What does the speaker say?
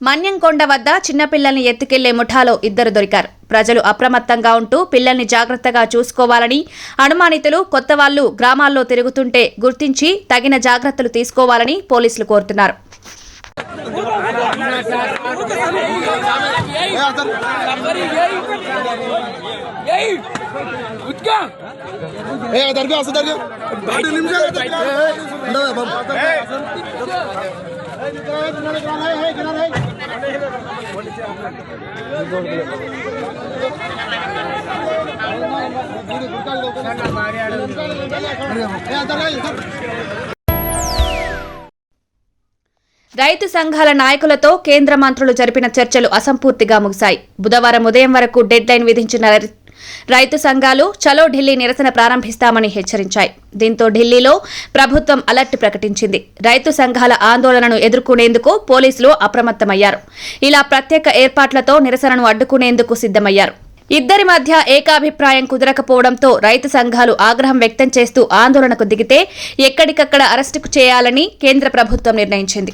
మన్యంకొండ వద్ద చిన్నపిల్లల్ని ఎత్తుకెళ్లే ముఠాలో ఇద్దరు దొరికారు. ప్రజలు అప్రమత్తంగా ఉంటూ పిల్లల్ని జాగ్రత్తగా చూసుకోవాలని, అనుమానితులు కొత్తవాళ్లు గ్రామాల్లో తిరుగుతుంటే గుర్తించి తగిన జాగ్రత్తలు తీసుకోవాలని పోలీసులు కోరుతున్నారు. రైతు సంఘాల నాయకులతో కేంద్ర మంత్రులు జరిపిన చర్చలు అసంపూర్తిగా ముగిశాయి. బుధవారం ఉదయం వరకు డెడ్ లైన్ విధించిన రైతు సంఘాలు చలో ఢిల్లీ నిరసన ప్రారంభిస్తామని హెచ్చరించాయి. దీంతో ఢిల్లీలో ప్రభుత్వం అలర్ట్ ప్రకటించింది. రైతు సంఘాల ఆందోళనను ఎదుర్కొనేందుకు పోలీసులు అప్రమత్తమయ్యారు. ఇలా ప్రత్యేక ఏర్పాట్లతో నిరసనను అడ్డుకునేందుకు సిద్దమయ్యారు. ఇద్దరి మధ్య ఏకాభిప్రాయం కుదరకపోవడంతో రైతు సంఘాలు ఆగ్రహం వ్యక్తం చేస్తూ ఆందోళనకు దిగితే ఎక్కడికక్కడ అరెస్టు చేయాలని కేంద్ర ప్రభుత్వం నిర్ణయించింది.